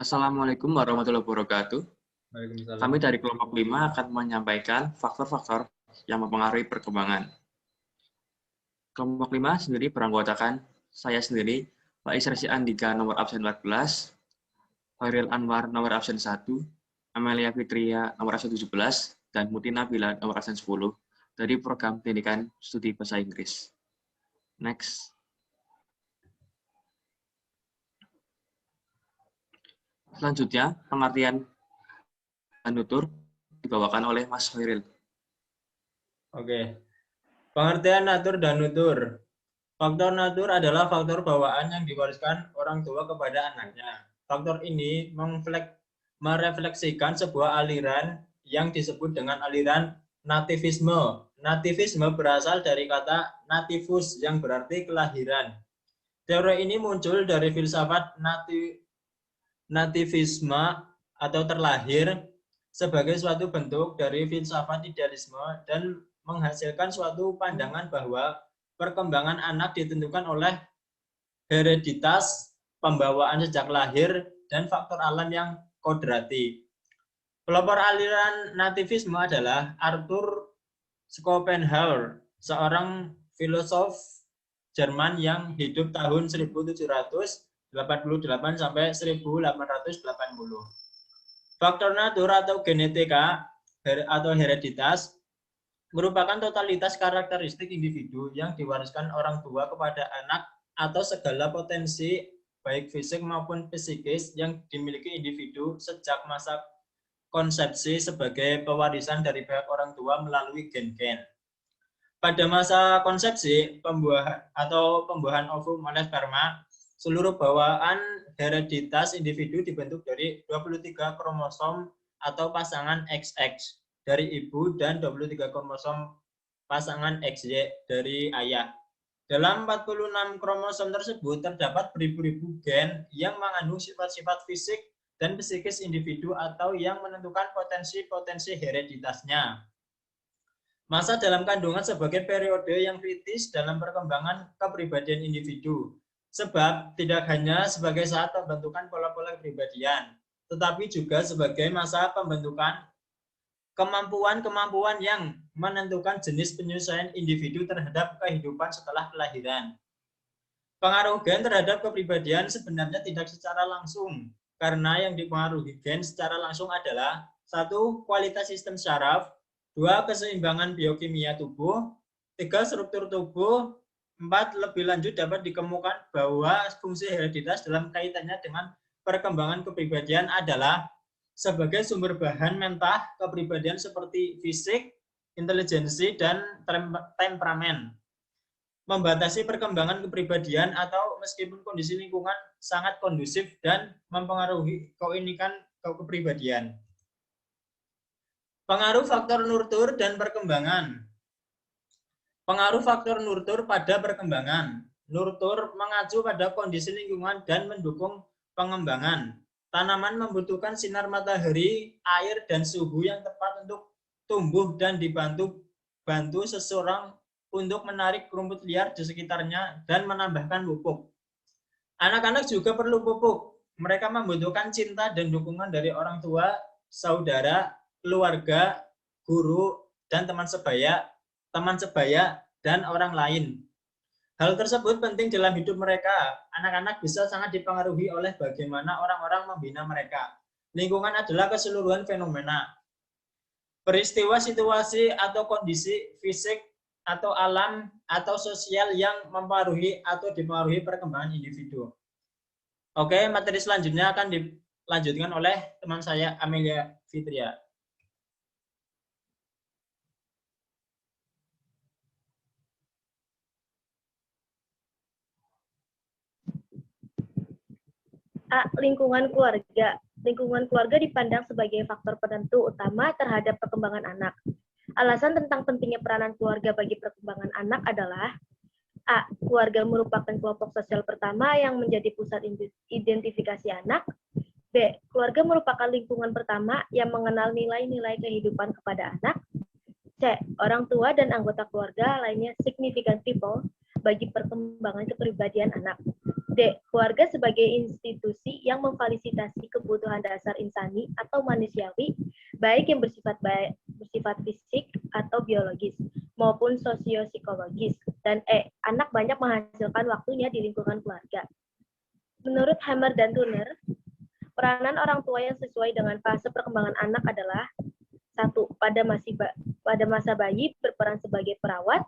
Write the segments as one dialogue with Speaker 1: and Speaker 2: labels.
Speaker 1: Assalamualaikum warahmatullahi wabarakatuh.
Speaker 2: Waalaikumsalam.
Speaker 1: Kami dari kelompok 5 akan menyampaikan faktor-faktor yang mempengaruhi perkembangan. Kelompok 5 sendiri beranggotakan saya sendiri, Pak Israsi Andika nomor absen 14, Khairil Anwar nomor absen 1, Amelia Fitria nomor absen 17, dan Muti Nabila nomor absen 10 dari program pendidikan studi bahasa Inggris. Next. Selanjutnya, pengertian nutur dibawakan oleh Mas Khairil.
Speaker 2: Oke. Pengertian natur dan nutur. Faktor natur adalah faktor bawaan yang diwariskan orang tua kepada anaknya. Faktor ini merefleksikan sebuah aliran yang disebut dengan aliran nativisme. Nativisme berasal dari kata nativus yang berarti kelahiran. Teori ini muncul dari filsafat nativisme atau terlahir sebagai suatu bentuk dari filsafat idealisme dan menghasilkan suatu pandangan bahwa perkembangan anak ditentukan oleh hereditas, pembawaan sejak lahir, dan faktor alam yang kodrati. Pelopor aliran nativisme adalah Arthur Schopenhauer, seorang filosof Jerman yang hidup tahun 1788 sampai 1880. Faktor natur atau genetika atau hereditas merupakan totalitas karakteristik individu yang diwariskan orang tua kepada anak atau segala potensi baik fisik maupun psikis yang dimiliki individu sejak masa konsepsi sebagai pewarisan dari pihak orang tua melalui gen-gen. Pada masa konsepsi, pembuahan ovum oleh sperma, seluruh bawaan hereditas individu dibentuk dari 23 kromosom atau pasangan XX dari ibu dan 23 kromosom pasangan XY dari ayah. Dalam 46 kromosom tersebut terdapat beribu-ribu gen yang mengandung sifat-sifat fisik dan psikis individu atau yang menentukan potensi-potensi hereditasnya. Masa dalam kandungan sebagai periode yang kritis dalam perkembangan kepribadian individu. Sebab tidak hanya sebagai saat pembentukan pola-pola kepribadian, tetapi juga sebagai masa pembentukan kemampuan-kemampuan yang menentukan jenis penyesuaian individu terhadap kehidupan setelah kelahiran. Pengaruh gen terhadap kepribadian sebenarnya tidak secara langsung, karena yang dipengaruhi gen secara langsung adalah 1. Kualitas sistem syaraf, 2. Keseimbangan biokimia tubuh, 3. Struktur tubuh, 4. Lebih lanjut dapat dikemukakan bahwa fungsi hereditas dalam kaitannya dengan perkembangan kepribadian adalah sebagai sumber bahan mentah kepribadian seperti fisik, intelijensi, dan temperamen. Membatasi perkembangan kepribadian atau meskipun kondisi lingkungan sangat kondusif dan mempengaruhi keunikan kepribadian. Pengaruh faktor nurtur dan perkembangan. Pengaruh faktor nurtur pada perkembangan. Nurtur mengacu pada kondisi lingkungan dan mendukung pengembangan. Tanaman membutuhkan sinar matahari, air, dan suhu yang tepat untuk tumbuh dan dibantu seseorang untuk menarik rumput liar di sekitarnya dan menambahkan pupuk. Anak-anak juga perlu pupuk. Mereka membutuhkan cinta dan dukungan dari orang tua, saudara, keluarga, guru, dan teman sebaya, dan orang lain. Hal tersebut penting dalam hidup mereka. Anak-anak bisa sangat dipengaruhi oleh bagaimana orang-orang membina mereka. Lingkungan adalah keseluruhan fenomena. Peristiwa, situasi, atau kondisi fisik, atau alam, atau sosial yang mempengaruhi atau dipengaruhi perkembangan individu. Oke, materi selanjutnya akan dilanjutkan oleh teman saya, Amelia Fitria.
Speaker 3: Lingkungan keluarga. Lingkungan keluarga dipandang sebagai faktor penentu utama terhadap perkembangan anak. Alasan tentang pentingnya peranan keluarga bagi perkembangan anak adalah A. Keluarga merupakan kelompok sosial pertama yang menjadi pusat identifikasi anak. B. Keluarga merupakan lingkungan pertama yang mengenal nilai-nilai kehidupan kepada anak. C. Orang tua dan anggota keluarga lainnya significant people bagi perkembangan kepribadian anak. D. Keluarga sebagai institusi yang memfasilitasi kebutuhan dasar insani atau manusiawi, baik yang bersifat fisik atau biologis, maupun sosio-psikologis. Dan E. Anak banyak menghasilkan waktunya di lingkungan keluarga. Menurut Hammer dan Turner, peranan orang tua yang sesuai dengan fase perkembangan anak adalah 1. Pada masa bayi berperan sebagai perawat,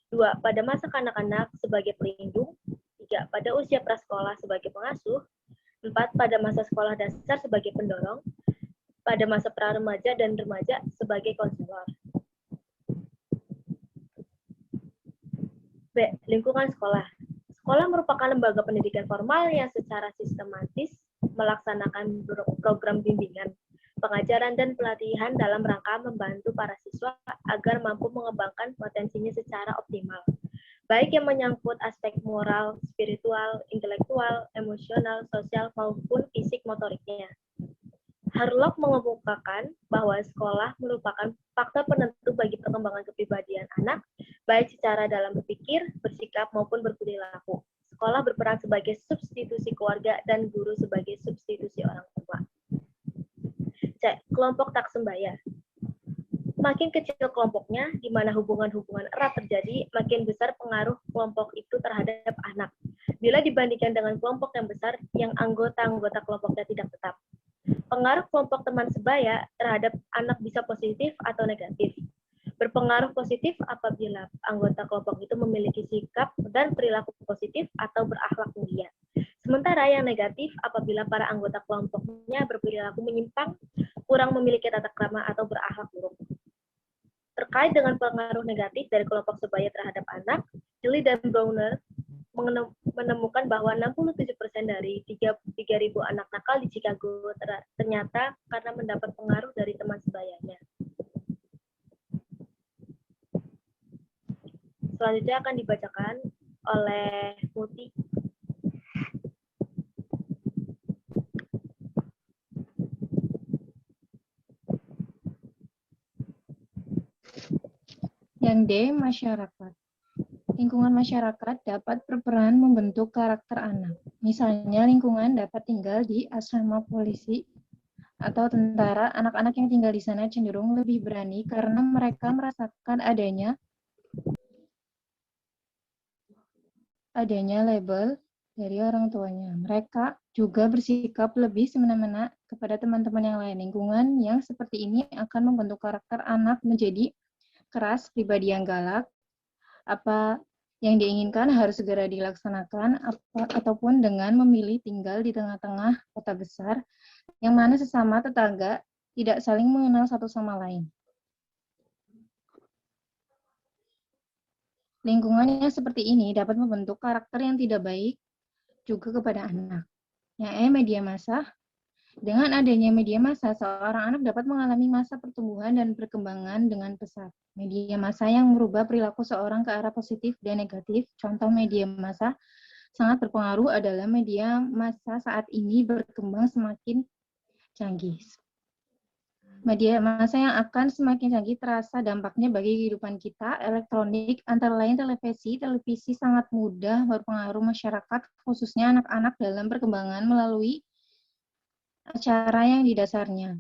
Speaker 3: 2. Pada masa kanak-kanak sebagai pelindung, 3. Pada usia prasekolah sebagai pengasuh, 4. Pada masa sekolah dasar sebagai pendorong, pada masa pra-remaja dan remaja sebagai konselor. B. Lingkungan sekolah. Sekolah merupakan lembaga pendidikan formal yang secara sistematis melaksanakan program bimbingan, pengajaran, dan pelatihan dalam rangka membantu para siswa agar mampu mengembangkan potensinya secara optimal, baik yang menyangkut aspek moral, spiritual, intelektual, emosional, sosial, maupun fisik motoriknya. Harlock mengemukakan bahwa sekolah merupakan faktor penentu bagi perkembangan kepribadian anak, baik secara dalam berpikir, bersikap, maupun berperilaku. Sekolah berperan sebagai substitusi keluarga dan guru sebagai substitusi orang tua. C. Kelompok tak sembaya. Makin kecil kelompoknya, di mana hubungan-hubungan erat terjadi, makin besar pengaruh kelompok itu terhadap anak. Bila dibandingkan dengan kelompok yang besar, yang anggota-anggota kelompoknya tidak tetap. Pengaruh kelompok teman sebaya terhadap anak bisa positif atau negatif. Berpengaruh positif apabila anggota kelompok itu memiliki sikap dan perilaku positif atau berakhlak mulia. Sementara yang negatif apabila para anggota kelompoknya berperilaku menyimpang, kurang memiliki tata krama atau berakhlak buruk. Terkait dengan pengaruh negatif dari kelompok sebaya terhadap anak, Tilly dan Browner menemukan bahwa 67% dari 3.000 anak nakal di Chicago ternyata karena mendapat pengaruh dari teman sebayanya. Selanjutnya akan dibacakan oleh Muti.
Speaker 4: Yang D. Masyarakat. Lingkungan masyarakat dapat berperan membentuk karakter anak. Misalnya, lingkungan dapat tinggal di asrama polisi atau tentara. Anak-anak yang tinggal di sana cenderung lebih berani karena mereka merasakan adanya label dari orang tuanya. Mereka juga bersikap lebih semena-mena kepada teman-teman yang lain. Lingkungan yang seperti ini akan membentuk karakter anak menjadi keras, pribadi yang galak. Apa yang diinginkan harus segera dilaksanakan, ataupun dengan memilih tinggal di tengah-tengah kota besar, yang mana sesama tetangga tidak saling mengenal satu sama lain. Lingkungan yang seperti ini dapat membentuk karakter yang tidak baik juga kepada anak. Yang E. Media massa. Dengan adanya media massa, seorang anak dapat mengalami masa pertumbuhan dan perkembangan dengan pesat. Media massa yang merubah perilaku seorang ke arah positif dan negatif. Contoh media massa sangat berpengaruh adalah media massa saat ini berkembang semakin canggih. Media massa yang akan semakin canggih terasa dampaknya bagi kehidupan kita. Elektronik, antara lain televisi. Televisi sangat mudah berpengaruh masyarakat, khususnya anak-anak dalam perkembangan melalui acara yang didasarnya.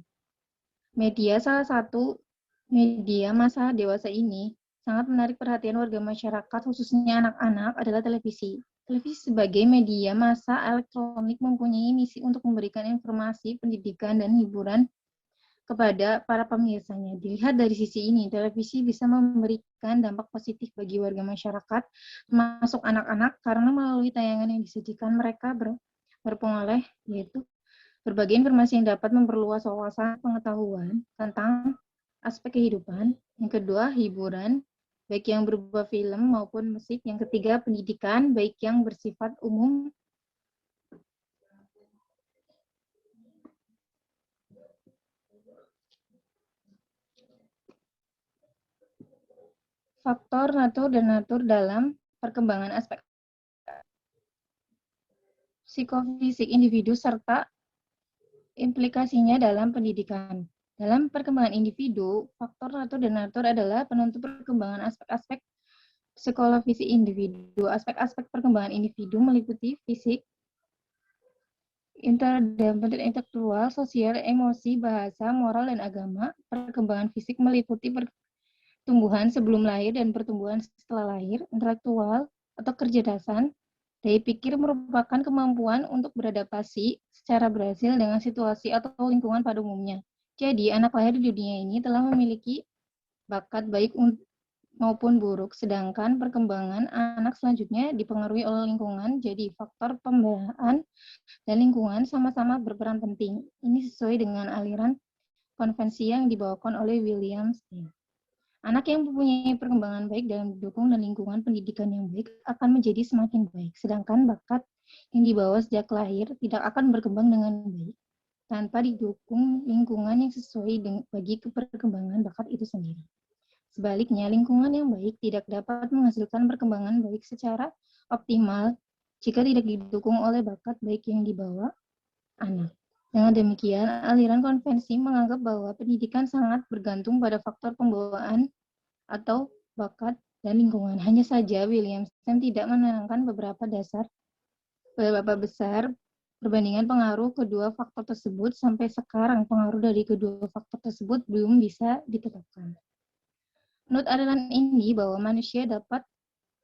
Speaker 4: Media salah satu media massa dewasa ini sangat menarik perhatian warga masyarakat, khususnya anak-anak, adalah televisi. Televisi sebagai media massa elektronik mempunyai misi untuk memberikan informasi, pendidikan, dan hiburan kepada para pemirsanya. Dilihat dari sisi ini, televisi bisa memberikan dampak positif bagi warga masyarakat, termasuk anak-anak, karena melalui tayangan yang disajikan mereka berpengaruh, yaitu berbagai informasi yang dapat memperluas wawasan pengetahuan tentang aspek kehidupan. Yang kedua, hiburan, baik yang berupa film maupun musik. Yang ketiga, pendidikan, baik yang bersifat umum. Faktor natur dan natur dalam perkembangan aspek psikofisik individu serta implikasinya dalam pendidikan. Dalam perkembangan individu, faktor natur dan natur adalah penentu perkembangan aspek-aspek psikologis individu. Aspek-aspek perkembangan individu meliputi fisik, intelektual, sosial, emosi, bahasa, moral, dan agama. Perkembangan fisik meliputi pertumbuhan sebelum lahir dan pertumbuhan setelah lahir. Intelektual atau kecerdasan, daya pikir merupakan kemampuan untuk beradaptasi secara berhasil dengan situasi atau lingkungan pada umumnya. Jadi, anak lahir di dunia ini telah memiliki bakat baik maupun buruk, sedangkan perkembangan anak selanjutnya dipengaruhi oleh lingkungan, jadi faktor pembawaan dan lingkungan sama-sama berperan penting. Ini sesuai dengan aliran konvensi yang dibawakan oleh William Stein. Anak yang mempunyai perkembangan baik dalam didukung dan lingkungan pendidikan yang baik akan menjadi semakin baik, sedangkan bakat yang dibawa sejak lahir tidak akan berkembang dengan baik tanpa didukung lingkungan yang sesuai bagi perkembangan bakat itu sendiri. Sebaliknya, lingkungan yang baik tidak dapat menghasilkan perkembangan baik secara optimal jika tidak didukung oleh bakat baik yang dibawa anak. Dengan demikian, aliran konvensi menganggap bahwa pendidikan sangat bergantung pada faktor pembawaan atau bakat dan lingkungan. Hanya saja, William Stein tidak menerangkan beberapa besar perbandingan pengaruh kedua faktor tersebut. Sampai sekarang, pengaruh dari kedua faktor tersebut belum bisa ditetapkan. Menurut aliran ini, bahwa manusia dapat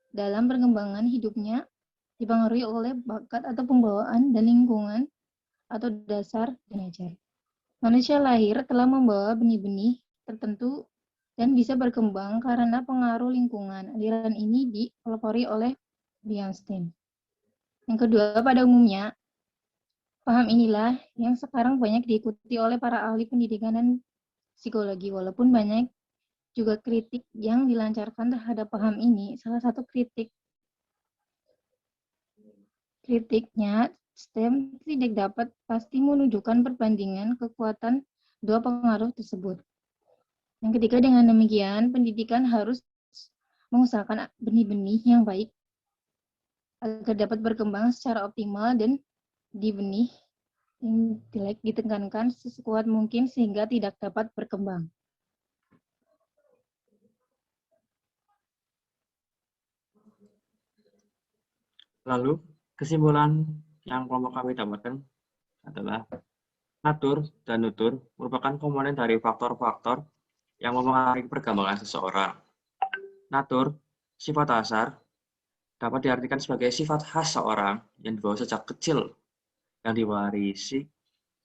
Speaker 4: dalam perkembangan hidupnya dipengaruhi oleh bakat atau pembawaan dan lingkungan atau dasar dan ajar. Manusia lahir telah membawa benih-benih tertentu dan bisa berkembang karena pengaruh lingkungan. Aliran ini dipelopori oleh William Stein. Yang kedua, pada umumnya, paham inilah yang sekarang banyak diikuti oleh para ahli pendidikan dan psikologi, walaupun banyak juga kritik yang dilancarkan terhadap paham ini. Salah satu kritiknya, Stein tidak dapat pasti menunjukkan perbandingan kekuatan dua pengaruh tersebut. Yang ketiga, dengan demikian, pendidikan harus mengusahakan benih-benih yang baik agar dapat berkembang secara optimal dan di benih yang jelek ditekankan sekuat mungkin sehingga tidak dapat berkembang.
Speaker 1: Lalu, kesimpulan yang kelompok kami dapatkan adalah natur dan nutur merupakan komponen dari faktor-faktor yang mempengaruhi perkembangan seseorang. Natur, sifat dasar, dapat diartikan sebagai sifat khas seorang yang dibawa sejak kecil, yang diwarisi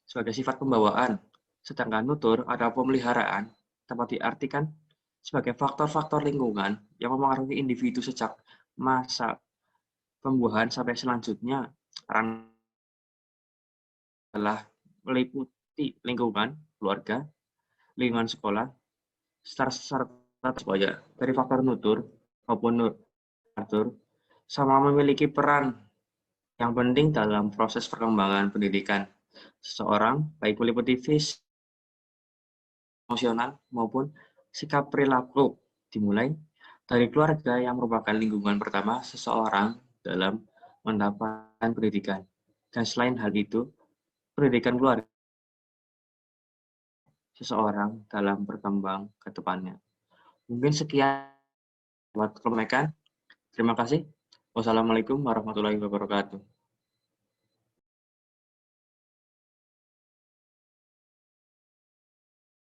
Speaker 1: sebagai sifat pembawaan, sedangkan nutur atau pemeliharaan dapat diartikan sebagai faktor-faktor lingkungan yang mempengaruhi individu sejak masa pembuahan sampai selanjutnya adalah meliputi lingkungan, keluarga, lingkungan sekolah, serta semuanya. Dari faktor nutur maupun natur sama memiliki peran yang penting dalam proses perkembangan pendidikan seseorang, baik meliputi fisik, emosional, maupun sikap perilaku, dimulai dari keluarga yang merupakan lingkungan pertama seseorang dalam mendapatkan pendidikan. Dan selain hal itu, pendidikan keluarga seseorang dalam berkembang ke depannya. Mungkin sekian buat kemerdekaan. Terima kasih. Wassalamualaikum warahmatullahi wabarakatuh.